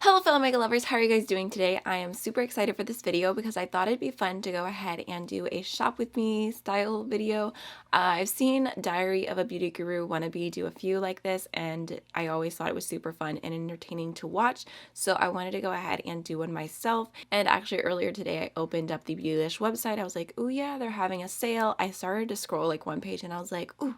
Hello fellow makeup lovers, how are you guys doing today? I am super excited for this video because I thought it'd be fun to go ahead and do a shop with me style video. I've seen Diary of a Beauty Guru wannabe do a few like this, and I always thought it was super fun and entertaining to watch, so I wanted to go ahead and do one myself. And actually earlier today I opened up the Beautylish website. I was like, oh yeah, they're having a sale. I started to scroll like one page and I was like, ooh,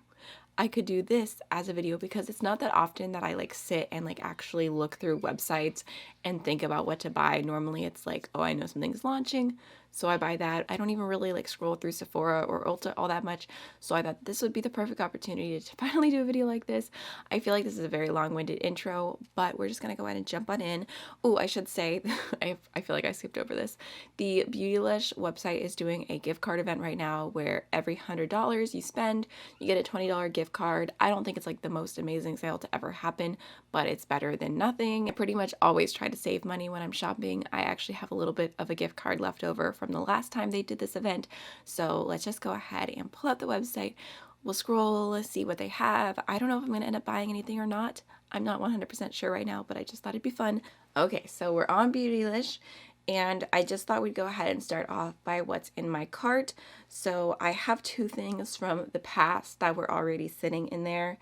I could do this as a video, because it's not that often that I like sit and like actually look through websites and think about what to buy. Normally it's like, oh, I know something's launching, so I buy that. I don't even really like scroll through Sephora or Ulta all that much, so I thought this would be the perfect opportunity to finally do a video like this. I feel like this is a very long-winded intro, but we're just gonna go ahead and jump on in. Oh, I should say, I feel like I skipped over this. The Beautylish website is doing a gift card event right now where every $100 you spend, you get a $20 gift card. I don't think it's like the most amazing sale to ever happen, but it's better than nothing. I pretty much always try to save money when I'm shopping. I actually have a little bit of a gift card left over from the last time they did this event, so let's just go ahead and pull up the website. We'll scroll, see what they have. I don't know if I'm going to end up buying anything or not. I'm not 100% sure right now, but I just thought it'd be fun. Okay, so we're on Beautylish, and I just thought we'd go ahead and start off by what's in my cart. So I have two things from the past that were already sitting in there.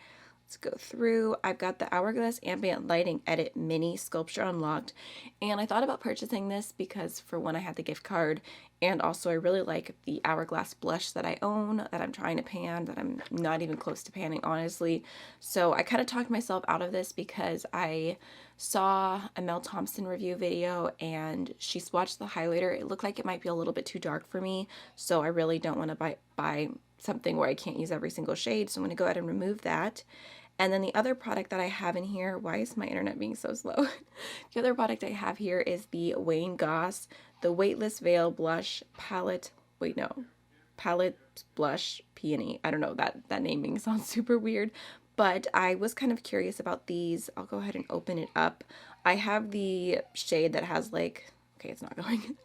Let's go through. I've got the Hourglass Ambient Lighting Edit Mini Sculpture Unlocked, and I thought about purchasing this because for one, I had the gift card, and also I really like the Hourglass blush that I own, that I'm trying to pan, that I'm not even close to panning, honestly. So I kind of talked myself out of this because I saw a Mel Thompson review video and she swatched the highlighter. It looked like it might be a little bit too dark for me, so I really don't want to buy something where I can't use every single shade, so I'm going to go ahead and remove that. And then the other product that I have in here, why is my internet being so slow? The other product I have here is the Wayne Goss, the Weightless Veil Blush Palette, Palette Blush Peony. I don't know, that naming sounds super weird, but I was kind of curious about these. I'll go ahead and open it up. I have the shade that has like, okay, it's not going.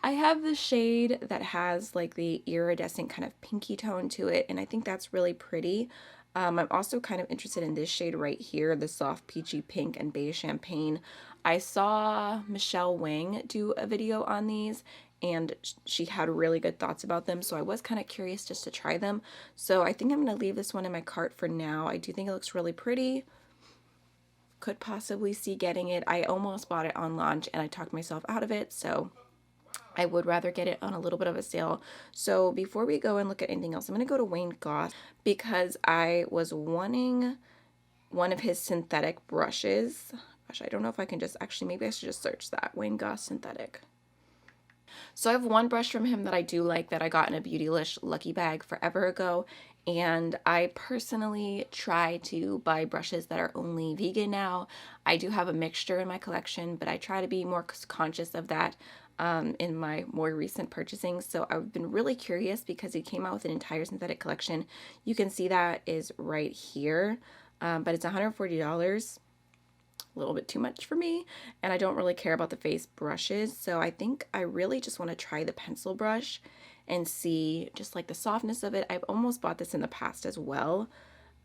I have the shade that has like the iridescent kind of pinky tone to it, and I think that's really pretty. I'm also kind of interested in this shade right here, the soft peachy pink and beige champagne. I saw Michelle Wang do a video on these, and she had really good thoughts about them, so I was kind of curious just to try them. So I think I'm going to leave this one in my cart for now. I do think it looks really pretty. Could possibly see getting it. I almost bought it on launch and I talked myself out of it, so I would rather get it on a little bit of a sale. So before we go and look at anything else, I'm going to go to Wayne Goss because I was wanting one of his synthetic brushes. Gosh, I don't know if I can just, actually, maybe I should just search that, Wayne Goss synthetic. So I have one brush from him that I do like that I got in a Beautylish lucky bag forever ago, and I personally try to buy brushes that are only vegan now. I do have a mixture in my collection, but I try to be more conscious of that in my more recent purchasing. So I've been really curious because he came out with an entire synthetic collection. You can see that is right here, but it's $140. A little bit too much for me, and I don't really care about the face brushes, so I think I really just want to try the pencil brush and see just like the softness of it. I've almost bought this in the past as well,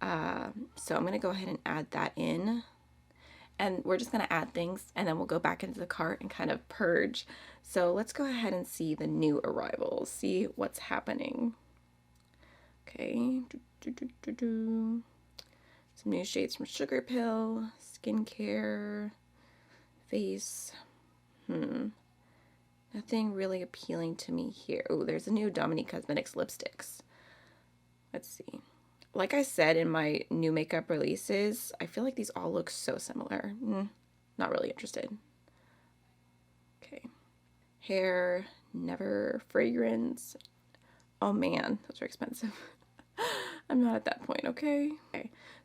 so I'm going to go ahead and add that in, and we're just going to add things and then we'll go back into the cart and kind of purge. So let's go ahead and see the new arrivals, see what's happening. Okay, some new shades from Sugar Pill, skincare, face. Nothing really appealing to me here. Oh, there's a new Dominique Cosmetics lipsticks. Let's see. Like I said in my new makeup releases, I feel like these all look so similar. Not really interested. Okay. Hair, Never Fragrance. Oh man, those are expensive. I'm not at that point, okay?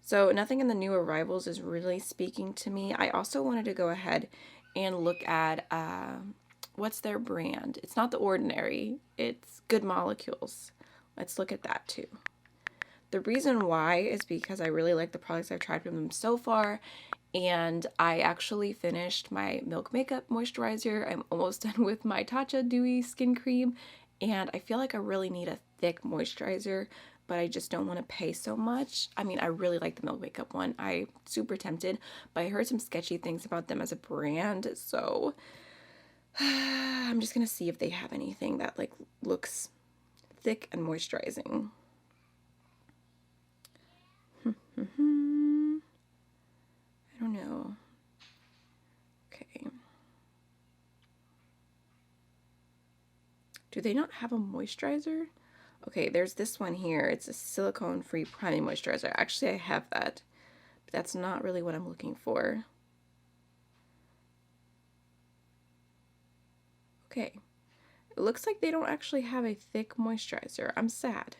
So nothing in the new arrivals is really speaking to me. I also wanted to go ahead and look at, what's their brand? It's not The Ordinary, it's Good Molecules. Let's look at that too. The reason why is because I really like the products I've tried from them so far, and I actually finished my Milk Makeup Moisturizer. I'm almost done with my Tatcha Dewy Skin Cream, and I feel like I really need a thick moisturizer but I just don't want to pay so much. I mean, I really like the Milk Makeup one. I'm super tempted, but I heard some sketchy things about them as a brand, so I'm just gonna see if they have anything that like looks thick and moisturizing. I don't know. Okay. Do they not have a moisturizer? Okay, there's this one here. It's a silicone-free priming moisturizer. Actually, I have that, but that's not really what I'm looking for. Okay. It looks like they don't actually have a thick moisturizer. I'm sad.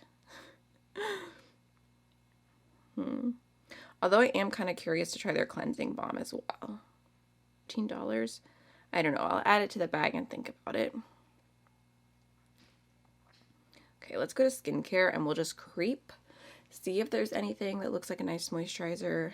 Although I am kind of curious to try their cleansing balm as well. $15. I don't know. I'll add it to the bag and think about it. Okay, let's go to skincare and we'll just creep. See if there's anything that looks like a nice moisturizer.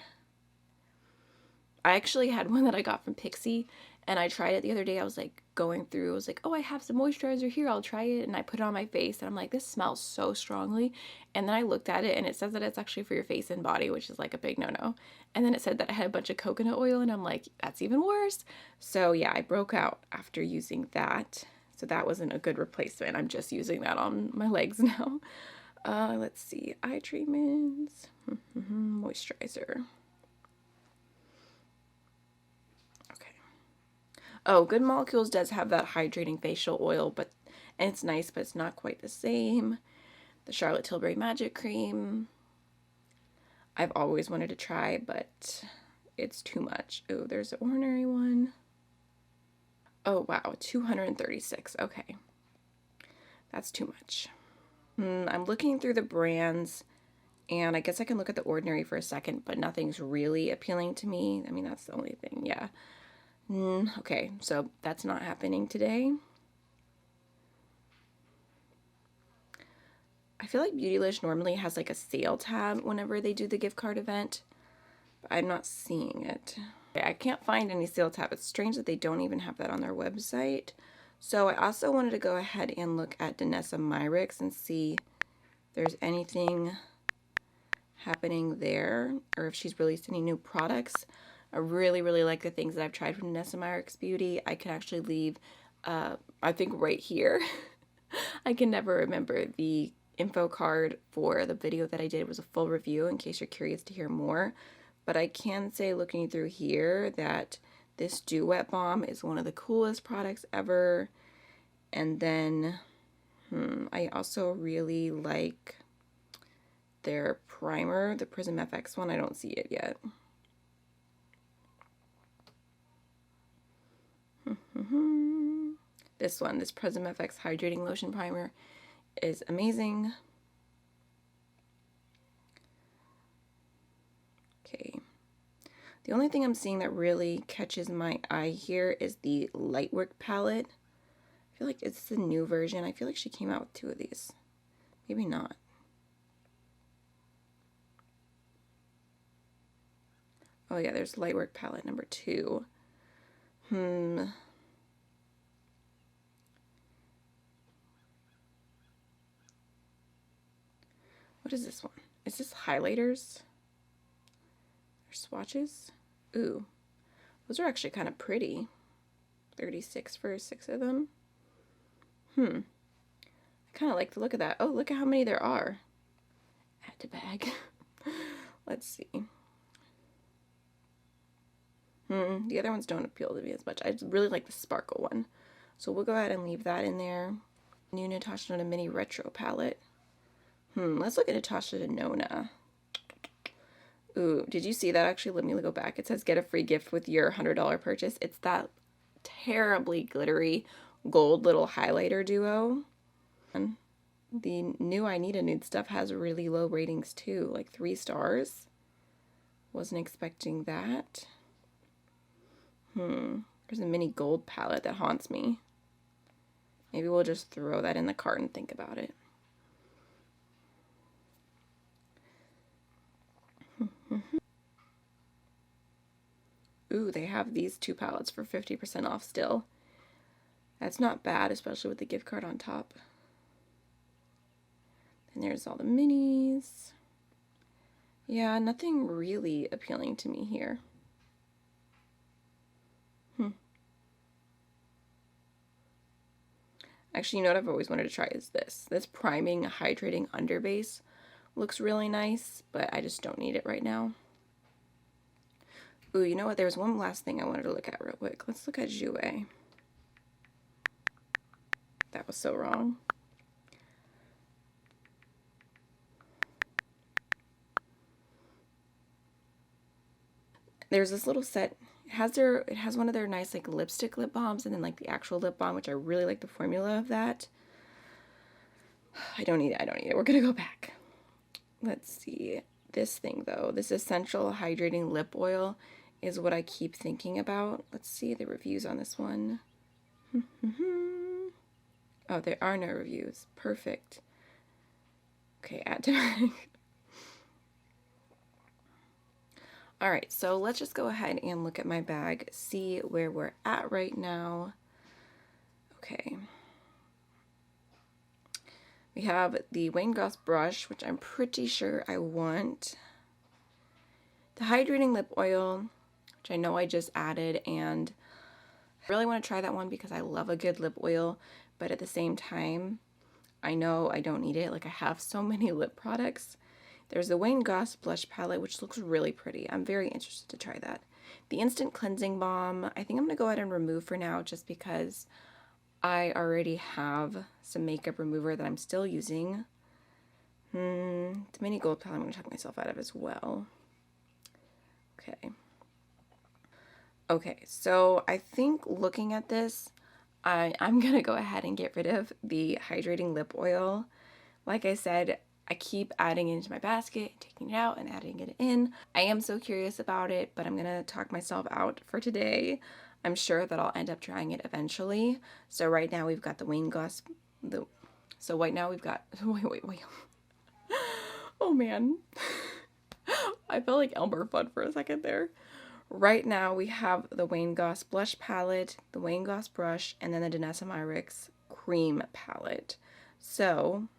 I actually had one that I got from Pixie and I tried it the other day. I was like going through, I was like, oh, I have some moisturizer here, I'll try it. And I put it on my face and I'm like, this smells so strongly. And then I looked at it and it says that it's actually for your face and body, which is like a big no-no. And then it said that it had a bunch of coconut oil and I'm like, that's even worse. So yeah, I broke out after using that. So that wasn't a good replacement. I'm just using that on my legs now. Let's see, eye treatments, moisturizer. Oh, Good Molecules does have that hydrating facial oil, and it's nice, but it's not quite the same. The Charlotte Tilbury Magic Cream. I've always wanted to try, but it's too much. Oh, there's an ordinary one. Oh, wow, 236. Okay. That's too much. I'm looking through the brands, and I guess I can look at the ordinary for a second, but nothing's really appealing to me. I mean, that's the only thing, yeah. Okay, so that's not happening today. I feel like Beautylish normally has like a sale tab whenever they do the gift card event, but I'm not seeing it. I can't find any sale tab. It's strange that they don't even have that on their website. So I also wanted to go ahead and look at Danessa Myricks and see if there's anything happening there or if she's released any new products. I really, really like the things that I've tried from Danessa Myricks Beauty. I can actually leave, I think right here. I can never remember the info card for the video that I did. It was a full review in case you're curious to hear more. But I can say looking through here that this Duet Balm is one of the coolest products ever. And then I also really like their primer, the Prism FX one. I don't see it yet. This one, this Prism FX Hydrating Lotion Primer is amazing. Okay. The only thing I'm seeing that really catches my eye here is the Lightwork palette. I feel like it's the new version. I feel like she came out with 2 of these. Maybe not. Oh yeah, there's Lightwork palette number 2. What is this one? Is this highlighters? Or swatches? Ooh, those are actually kind of pretty. 36 for 6 of them. I kind of like the look of that. Oh, look at how many there are. Add to bag. Let's see. The other ones don't appeal to me as much. I really like the sparkle one. So we'll go ahead and leave that in there. New Natasha Denona Mini Retro Palette. Let's look at Natasha Denona. Ooh, did you see that? Actually, let me go back. It says get a free gift with your $100 purchase. It's that terribly glittery gold little highlighter duo. And the new I Need a Nude stuff has really low ratings too, like 3 stars. Wasn't expecting that. There's a mini gold palette that haunts me. Maybe we'll just throw that in the cart and think about it. Ooh, they have these 2 palettes for 50% off still. That's not bad, especially with the gift card on top. And there's all the minis. Yeah, nothing really appealing to me here. Actually, you know what I've always wanted to try is this. This priming, hydrating underbase looks really nice, but I just don't need it right now. Ooh, you know what? There was one last thing I wanted to look at real quick. Let's look at Jouer. That was so wrong. There's this little set. It has one of their nice like lipstick lip balms and then like the actual lip balm, which I really like the formula of that. I don't need it. We're gonna go back. Let's see. This thing though, this essential hydrating lip oil is what I keep thinking about. Let's see the reviews on this one. Oh, there are no reviews. Perfect. Okay, add to bag. Alright, so let's just go ahead and look at my bag, see where we're at right now. Okay. We have the Wayne Goss brush, which I'm pretty sure I want. The hydrating lip oil, which I know I just added, and I really want to try that one because I love a good lip oil, but at the same time, I know I don't need it. Like, I have so many lip products. There's the Wayne Goss blush palette, which looks really pretty. I'm very interested to try that. The Instant Cleansing Balm, I think I'm going to go ahead and remove for now just because I already have some makeup remover that I'm still using. The mini gold palette I'm going to check myself out of as well. Okay. Okay, so I think looking at this, I'm going to go ahead and get rid of the hydrating lip oil. Like I said, I keep adding it into my basket, taking it out and adding it in. I am so curious about it, but I'm going to talk myself out for today. I'm sure that I'll end up trying it eventually. So right now we've got the Wayne Goss, so right now we've got, wait. Oh man. I felt like Elmer Fudd for a second there. Right now we have the Wayne Goss blush palette, the Wayne Goss brush, and then the Danessa Myricks cream palette. So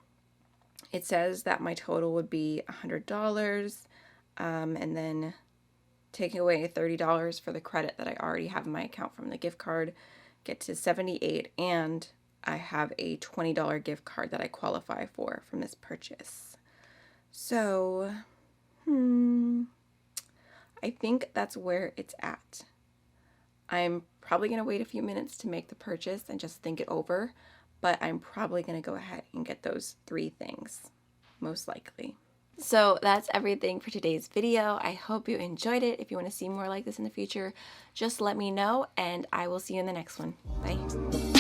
it says that my total would be $100, and then taking away $30 for the credit that I already have in my account from the gift card, get to $78, and I have a $20 gift card that I qualify for from this purchase. So, I think that's where it's at. I'm probably going to wait a few minutes to make the purchase and just think it over, but I'm probably going to go ahead and get those 3 things, most likely. So that's everything for today's video. I hope you enjoyed it. If you want to see more like this in the future, just let me know, and I will see you in the next one. Bye.